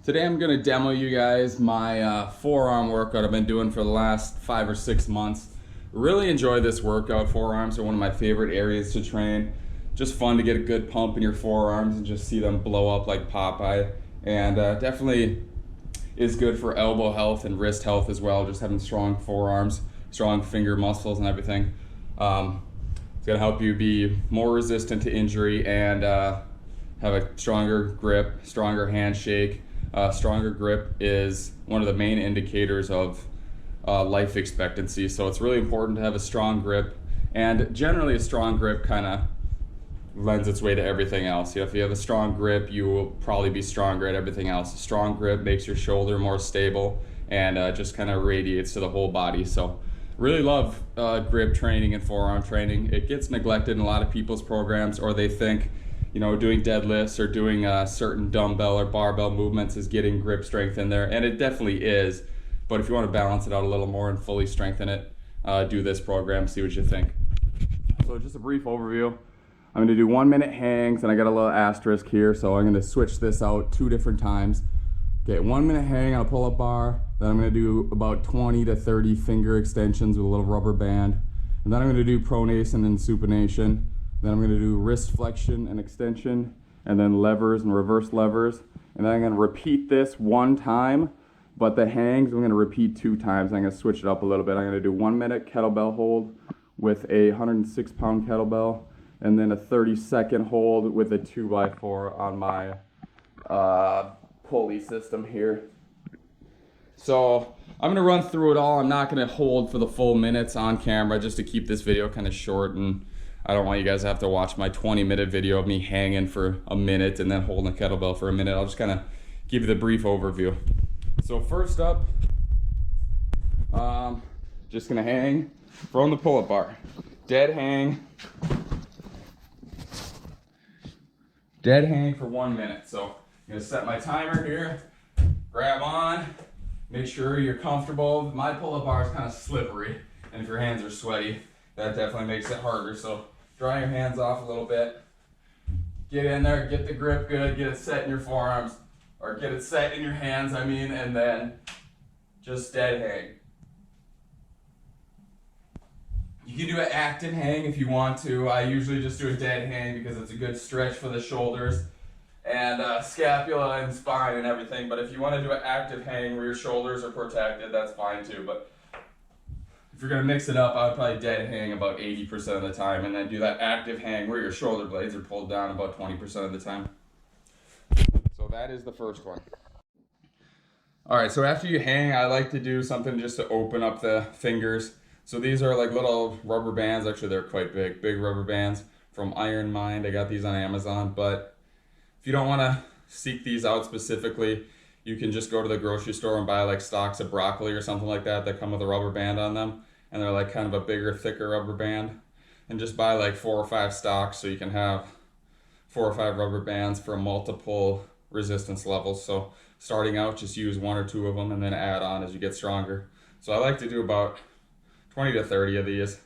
Today I'm going to demo you guys my forearm workout I've been doing for the last 5 or 6 months. Really enjoy this workout. Forearms are one of my favorite areas to train. Just fun to get a good pump in your forearms and just see them blow up like Popeye. And definitely is good for elbow health and wrist health as well, just having strong forearms, strong finger muscles and everything. It's going to help you be more resistant to injury and have a stronger grip, stronger handshake. Stronger grip is one of the main indicators of life expectancy, so it's really important to have a strong grip, and generally a strong grip kind of lends its way to everything else. If you have a strong grip, you will probably be stronger at everything else. A strong grip makes your shoulder more stable and just kind of radiates to the whole body. So really love grip training and forearm training. It gets neglected in a lot of people's programs, or they think doing deadlifts or doing certain dumbbell or barbell movements is getting grip strength in there, and it definitely is. But if you want to balance it out a little more and fully strengthen it, do this program, see what you think. So just a brief overview. I'm going to do 1 minute hangs, and I got a little asterisk here, so I'm going to switch this out 2 different times. Okay, 1 minute hang on a pull-up bar, then I'm going to do about 20 to 30 finger extensions with a little rubber band, and then I'm going to do pronation and supination. Then I'm going to do wrist flexion and extension, and then levers and reverse levers. And then I'm going to repeat this 1 time, but the hangs I'm going to repeat 2 times. I'm going to switch it up a little bit. I'm going to do 1 minute kettlebell hold with a 106-pound kettlebell, and then a 30-second hold with a 2x4 on my pulley system here. So I'm going to run through it all. I'm not going to hold for the full minutes on camera just to keep this video kind of short, and I don't want you guys to have to watch my 20-minute video of me hanging for a minute and then holding a kettlebell for a minute. I'll just kind of give you the brief overview. So first up, just gonna hang from the pull-up bar. Dead hang for 1 minute. So I'm gonna set my timer here, grab on, make sure you're comfortable. My pull-up bar is kind of slippery, and if your hands are sweaty, that definitely makes it harder. So dry your hands off a little bit. Get in there, get the grip good, get it set in your forearms, or get it set in your hands, and then just dead hang. You can do an active hang if you want to. I usually just do a dead hang because it's a good stretch for the shoulders and scapula and spine and everything. But if you want to do an active hang where your shoulders are protected, that's fine too. But if you're going to mix it up, I would probably dead hang about 80% of the time, and then do that active hang where your shoulder blades are pulled down about 20% of the time. So that is the first one. All right, so after you hang, I like to do something just to open up the fingers. So these are like little rubber bands. Actually, they're quite big rubber bands from Iron Mind. I got these on Amazon, but if you don't want to seek these out specifically, you can just go to the grocery store and buy like stalks of broccoli or something like that come with a rubber band on them. And they're like kind of a bigger, thicker rubber band. And just buy like 4 or 5 stalks so you can have 4 or 5 rubber bands for multiple resistance levels. So starting out, just use 1 or 2 of them and then add on as you get stronger. So I like to do about 20 to 30 of these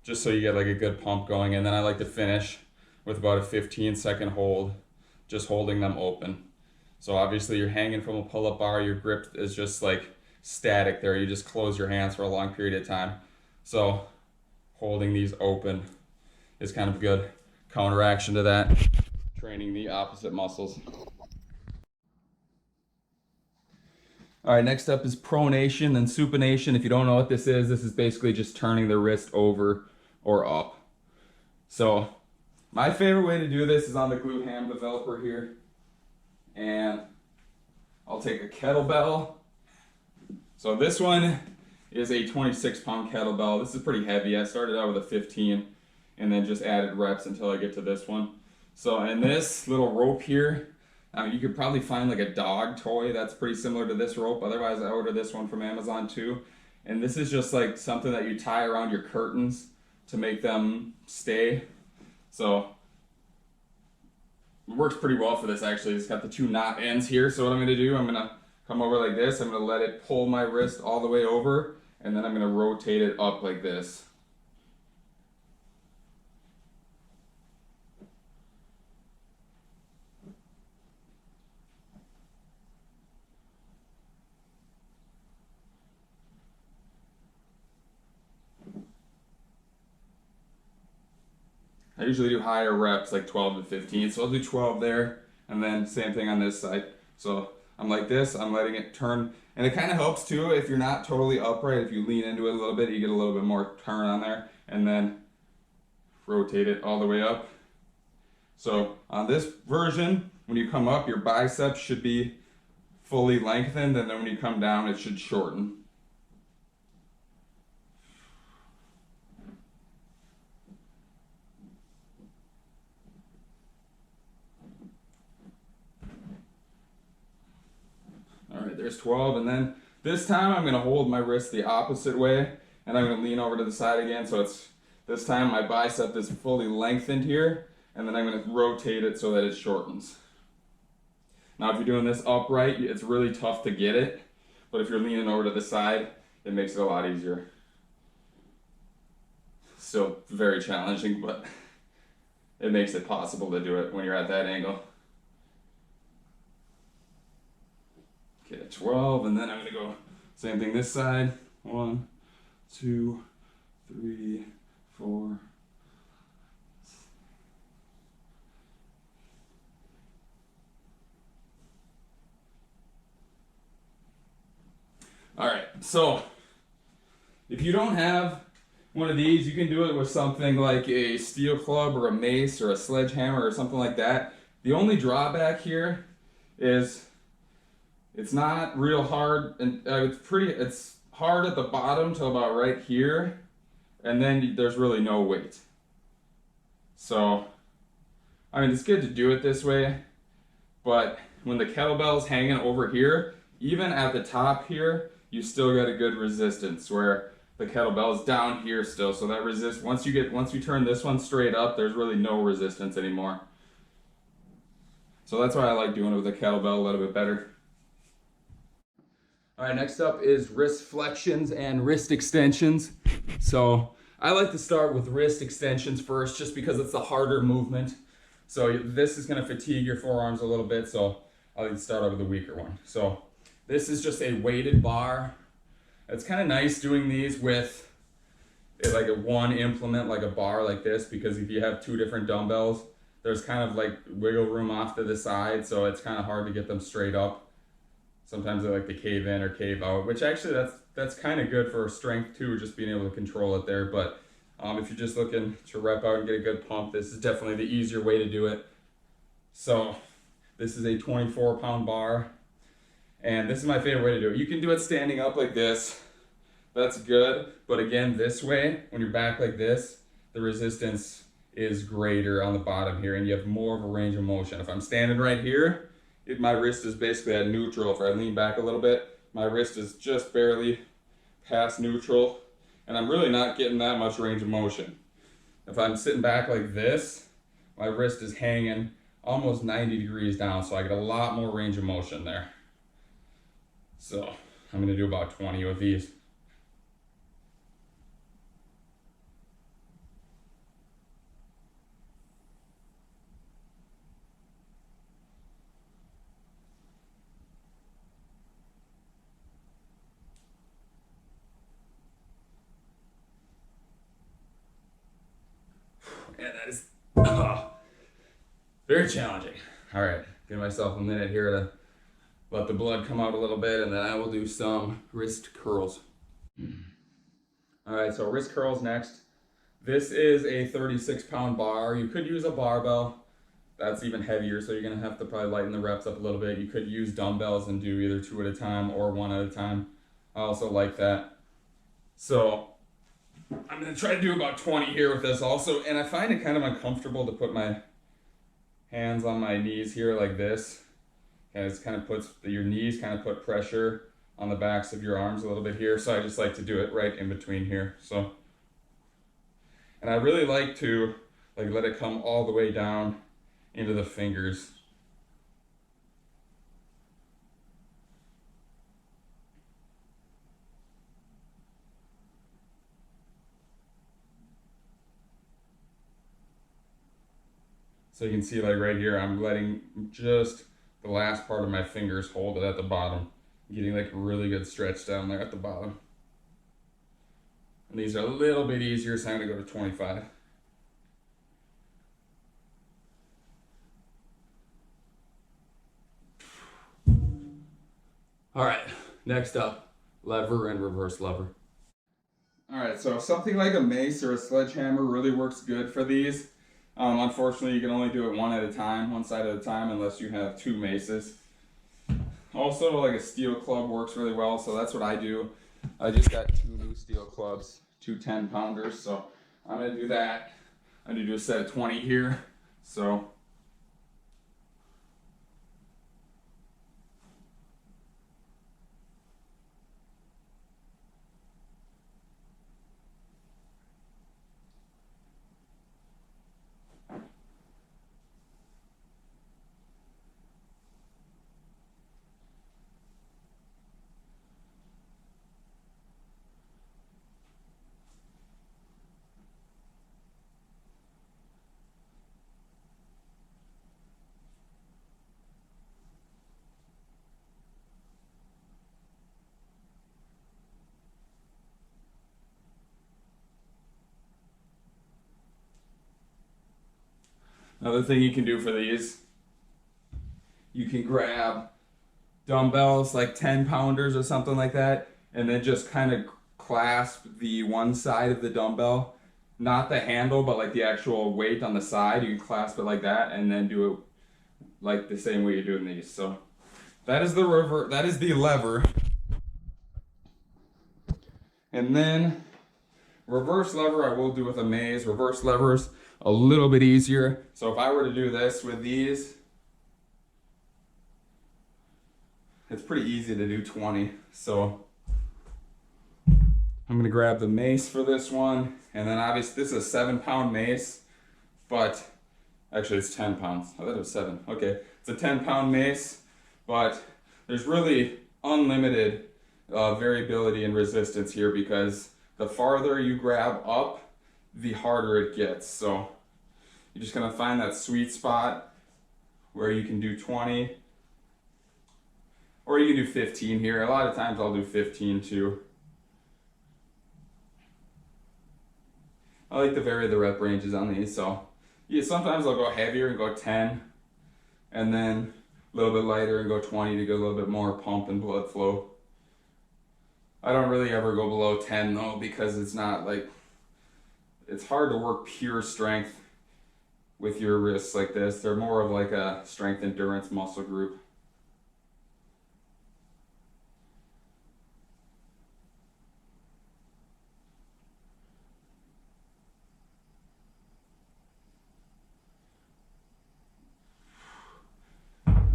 just so you get like a good pump going. And then I like to finish with about a 15-second hold, just holding them open. So obviously you're hanging from a pull-up bar, your grip is just like static there. You just close your hands for a long period of time. So holding these open is kind of a good counteraction to that, training the opposite muscles. All right, next up is pronation, then supination. If you don't know what this is basically just turning the wrist over or up. So my favorite way to do this is on the glute ham developer here. And I'll take a kettlebell. So this one is a 26-pound kettlebell. This is pretty heavy. I started out with a 15 and then just added reps until I get to this one. So in this little rope here, you could probably find like a dog toy that's pretty similar to this rope. Otherwise, I ordered this one from Amazon too. And this is just like something that you tie around your curtains to make them stay. So it works pretty well for this actually. It's got the 2 knot ends here. So what I'm going to do, I'm going to come over like this. I'm going to let it pull my wrist all the way over, and then I'm going to rotate it up like this. I usually do higher reps, like 12 to 15. So I'll do 12 there, and then same thing on this side. So I'm like this, I'm letting it turn. And it kind of helps too if you're not totally upright. If you lean into it a little bit, you get a little bit more turn on there, and then rotate it all the way up. So on this version, when you come up, your biceps should be fully lengthened, and then when you come down, it should shorten. All right, there's 12, and then this time I'm gonna hold my wrist the opposite way, and I'm gonna lean over to the side again, so it's, this time my bicep is fully lengthened here, and then I'm gonna rotate it so that it shortens. Now if you're doing this upright, it's really tough to get it, but if you're leaning over to the side, it makes it a lot easier. Still very challenging, but it makes it possible to do it when you're at that angle. Okay, 12, and then I'm gonna go same thing this side. 1, 2, 3, 4. All right, so if you don't have one of these, you can do it with something like a steel club or a mace or a sledgehammer or something like that. The only drawback here is it's not real hard, and it's hard at the bottom till about right here, and then there's really no weight. So, I mean, it's good to do it this way, but when the kettlebell's hanging over here, even at the top here, you still got a good resistance where the kettlebell's down here still. So that once you turn this one straight up, there's really no resistance anymore. So that's why I like doing it with the kettlebell a little bit better. All right, next up is wrist flexions and wrist extensions. So I like to start with wrist extensions first, just because it's the harder movement. So this is gonna fatigue your forearms a little bit, so I'll start out with a weaker one. So this is just a weighted bar. It's kind of nice doing these with like a one implement, like a bar like this, because if you have two different dumbbells, there's kind of like wiggle room off to the side, so it's kind of hard to get them straight up. Sometimes they like to cave in or cave out, which actually that's kind of good for strength too, just being able to control it there. But if you're just looking to rep out and get a good pump, this is definitely the easier way to do it. So this is a 24-pound bar. And this is my favorite way to do it. You can do it standing up like this. That's good. But again, this way, when you're back like this, the resistance is greater on the bottom here, and you have more of a range of motion. If I'm standing right here, my wrist is basically at neutral. If I lean back a little bit, my wrist is just barely past neutral, and I'm really not getting that much range of motion. If I'm sitting back like this, my wrist is hanging almost 90 degrees down, so I get a lot more range of motion there. So I'm gonna do about 20 with these. Yeah, that is very challenging. All right, give myself a minute here to let the blood come out a little bit, and then I will do some wrist curls. All right, so wrist curls next. This is a 36-pound bar. You could use a barbell. That's even heavier, so you're gonna have to probably lighten the reps up a little bit. You could use dumbbells and do either 2 at a time or 1 at a time. I also like that. So I'm gonna try to do about 20 here with this also, and I find it kind of uncomfortable to put my hands on my knees here like this. And it kind of puts, your knees kind of put pressure on the backs of your arms a little bit here. So I just like to do it right in between here. So, and I really like to let it come all the way down into the fingers. So you can see right here, I'm letting just the last part of my fingers hold it at the bottom, getting really good stretch down there at the bottom. And these are a little bit easier, so I'm gonna go to 25. All right, next up, lever and reverse lever. All right, so something like a mace or a sledgehammer really works good for these. Unfortunately, you can only do it one at a time, one side at a time, unless you have two maces. Also, like a steel club works really well, so that's what I do. I just got two new steel clubs, two 10-pounders, so I'm gonna do that. I'm gonna do a set of 20 here, so. Another thing you can do for these, you can grab dumbbells, like 10-pounders or something like that, and then just kind of clasp the one side of the dumbbell, not the handle, but like the actual weight on the side. You can clasp it like that and then do it like the same way you're doing these. So that is the lever. And then reverse lever I will do with a maze. Reverse lever's a little bit easier. So if I were to do this with these, it's pretty easy to do 20. So I'm gonna grab the mace for this one. And then obviously this is a 7-pound mace, but actually it's 10 pounds. I thought it was 7. Okay, it's a 10-pound mace, but there's really unlimited variability in resistance here because the farther you grab up, the harder it gets. So you're just gonna find that sweet spot where you can do 20, or you can do 15 here. A lot of times I'll do 15 too. I like to vary the rep ranges on these, so yeah, sometimes I'll go heavier and go 10, and then a little bit lighter and go 20 to get a little bit more pump and blood flow. I don't really ever go below 10 though, because it's not like, it's hard to work pure strength with your wrists like this. They're more of like a strength endurance muscle group.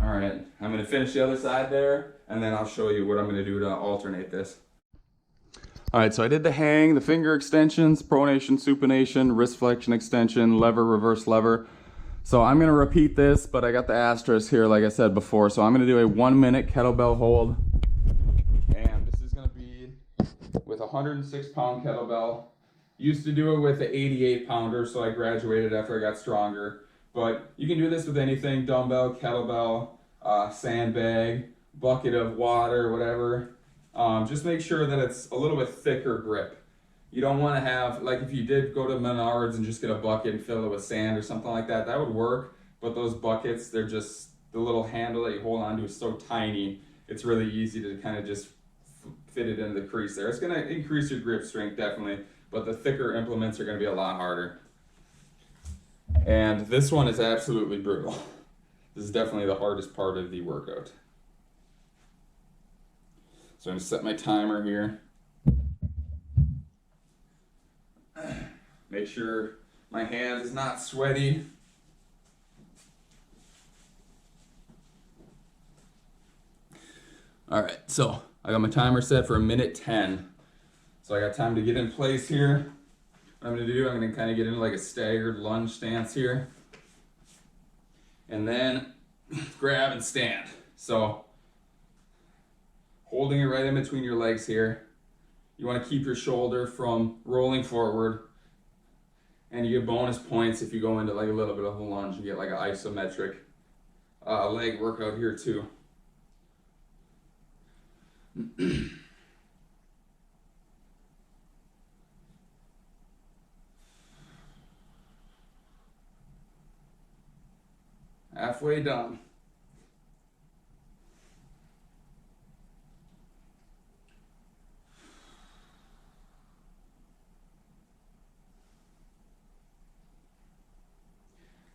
All right, I'm gonna finish the other side there, and then I'll show you what I'm gonna do to alternate this. All right, so I did the hang, the finger extensions, pronation, supination, wrist flexion extension, lever, reverse lever. So I'm gonna repeat this, but I got the asterisk here like I said before. So I'm gonna do a 1-minute kettlebell hold. And this is gonna be with a 106-pound kettlebell. Used to do it with the 88-pounder, so I graduated after I got stronger. But you can do this with anything, dumbbell, kettlebell, sandbag, bucket of water, whatever. Just make sure that it's a little bit thicker grip. You don't want to have, like if you did go to Menards and just get a bucket and fill it with sand or something like that, that would work. But those buckets, they're just, the little handle that you hold onto is so tiny, it's really easy to kind of just fit it into the crease there. It's going to increase your grip strength, definitely, but the thicker implements are going to be a lot harder. And this one is absolutely brutal. This is definitely the hardest part of the workout. So I'm going to set my timer here. Make sure my hand is not sweaty. All right, so I got my timer set for 1:10. So I got time to get in place here. What I'm gonna do, I'm gonna kind of get into like a staggered lunge stance here. And then grab and stand. So holding it right in between your legs here. You wanna keep your shoulder from rolling forward. And you get bonus points if you go into like a little bit of a lunge. You get like an isometric leg workout here too. Halfway done.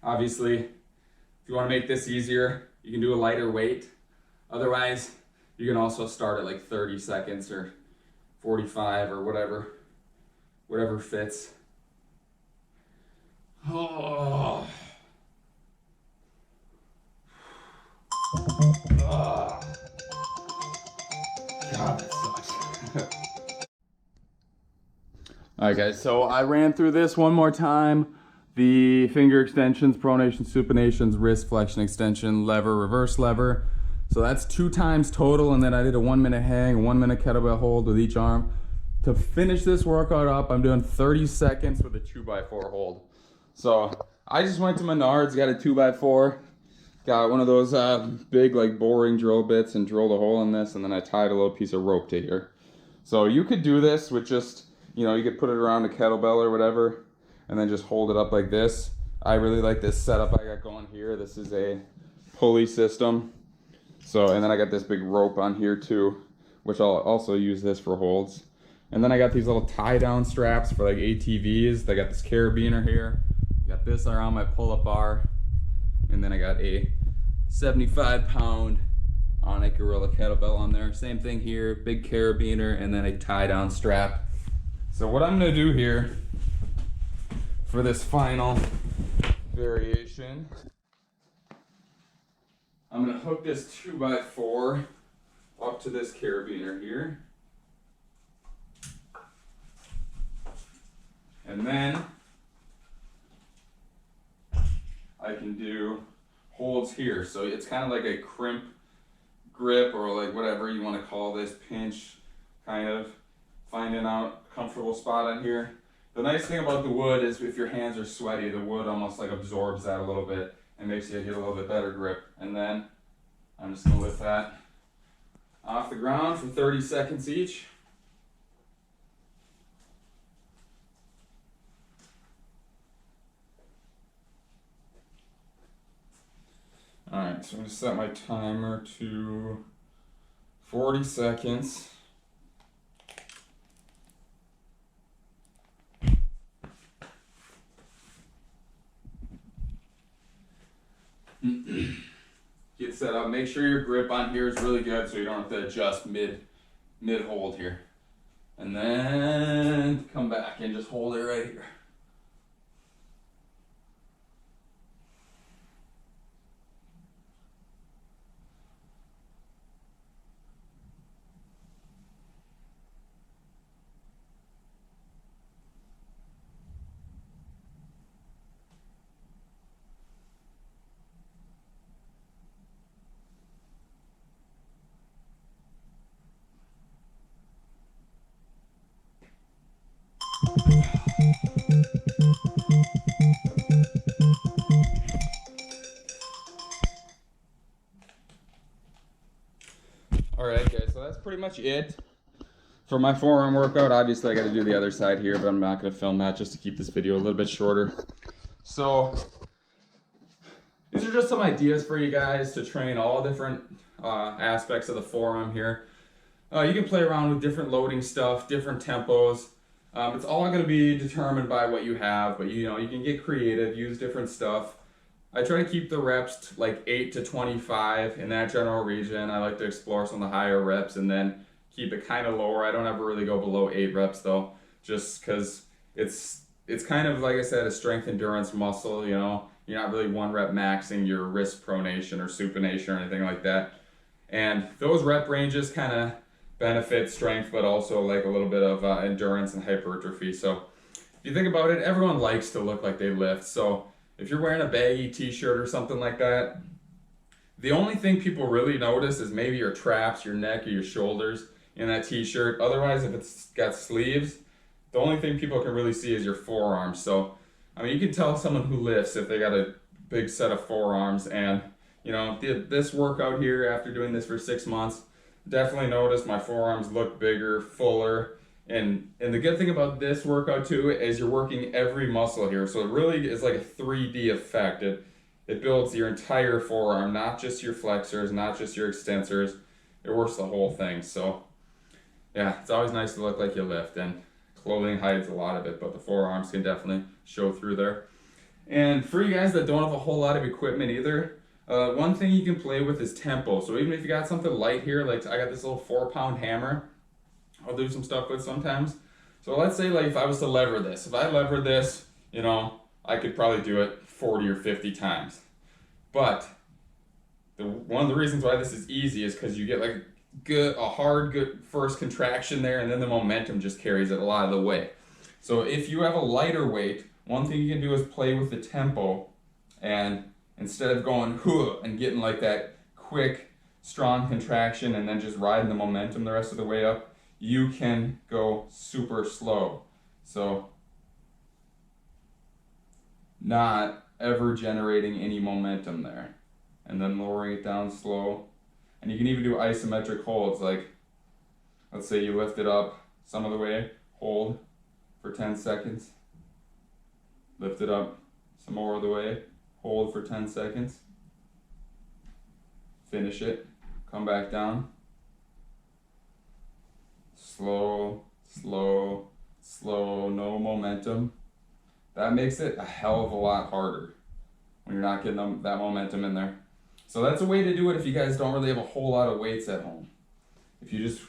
Obviously, if you want to make this easier, you can do a lighter weight. Otherwise, you can also start at like 30 seconds or 45 or whatever fits. Oh. Oh. God, that sucks. Alright guys, so I ran through this one more time. The finger extensions, pronation, supinations, wrist flexion extension, lever, reverse lever. So that's 2 times total, and then I did a 1 minute hang, 1 minute kettlebell hold with each arm. To finish this workout up, I'm doing 30 seconds with a 2x4 hold. So I just went to Menards, got a 2x4, got one of those big like boring drill bits and drilled a hole in this, and then I tied a little piece of rope to here. So you could do this with just, you know, you could put it around a kettlebell or whatever, and then just hold it up like this. I really like this setup I got going here. This is a pulley system. So, and then I got this big rope on here too, which I'll also use this for holds. And then I got these little tie down straps for like ATVs. I got this carabiner here. Got this around my pull-up bar. And then I got a 75-pound Onyx Gorilla kettlebell on there. Same thing here, big carabiner, and then a tie down strap. So what I'm gonna do here for this final variation, I'm gonna hook this 2x4 up to this carabiner here. And then I can do holds here. So it's kind of like a crimp grip, or like whatever you want to call this, pinch, kind of finding out a comfortable spot on here. The nice thing about the wood is if your hands are sweaty, the wood almost like absorbs that a little bit and makes you get a little bit better grip. And then I'm just gonna lift that off the ground for 30 seconds each. Alright, so I'm gonna set my timer to 40 seconds. Get set up. Make sure your grip on here is really good so you don't have to adjust mid hold here. And then come back and just hold it right here. Alright guys, so that's pretty much it for my forearm workout. Obviously I got to do the other side here, but I'm not going to film that just to keep this video a little bit shorter. So these are just some ideas for you guys to train all different aspects of the forearm here. You can play around with different loading stuff, different tempos. It's all going to be determined by what you have, but you know, you can get creative, use different stuff. I try to keep the reps like 8 to 25 in that general region. I like to explore some of the higher reps and then keep it kind of lower. I don't ever really go below 8 reps though, just because it's kind of, like I said, a strength endurance muscle. You know, you're not really 1 rep maxing your wrist pronation or supination or anything like that. And those rep ranges kind of benefit strength, but also like a little bit of endurance and hypertrophy. So if you think about it, everyone likes to look like they lift. So if you're wearing a baggy t-shirt or something like that, the only thing people really notice is maybe your traps, your neck, or your shoulders in that t-shirt. Otherwise, if it's got sleeves, the only thing people can really see is your forearms. So, I mean, you can tell someone who lifts if they got a big set of forearms. And, you know, this workout here, after doing this for 6 months, definitely noticed my forearms look bigger, fuller. And the good thing about this workout too is you're working every muscle here. So it really is like a 3D effect. It builds your entire forearm, not just your flexors, not just your extensors. It works the whole thing. So yeah, it's always nice to look like you lift, and clothing hides a lot of it, but the forearms can definitely show through there. And for you guys that don't have a whole lot of equipment either, one thing you can play with is tempo. So even if you got something light here, like I got this little 4-pound hammer, I'll do some stuff with sometimes. So let's say like if I was to lever this, if I levered this, you know, I could probably do it 40 or 50 times. But one of the reasons why this is easy is because you get like a hard, good first contraction there, and then the momentum just carries it a lot of the way. So if you have a lighter weight, one thing you can do is play with the tempo, and instead of going huh and getting like that quick, strong contraction and then just riding the momentum the rest of the way up, you can go super slow. So not ever generating any momentum there. And then lowering it down slow. And you can even do isometric holds, like let's say you lift it up some of the way, hold for 10 seconds, lift it up some more of the way, hold for 10 seconds, finish it, come back down, slow, slow, slow, no momentum. That makes it a hell of a lot harder when you're not getting that momentum in there. So that's a way to do it if you guys don't really have a whole lot of weights at home. If you just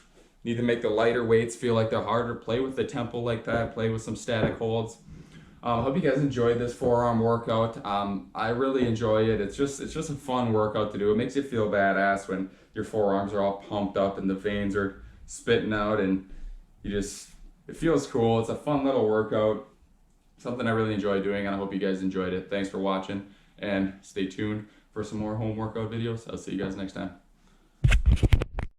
need to make the lighter weights feel like they're harder, play with the tempo like that, play with some static holds. I hope you guys enjoyed this forearm workout. I really enjoy it. It's just a fun workout to do. It makes you feel badass when your forearms are all pumped up and the veins are spitting out, and it feels cool. It's a fun little workout. Something I really enjoy doing, and I hope you guys enjoyed it. Thanks for watching, and stay tuned for some more home workout videos. I'll see you guys next time.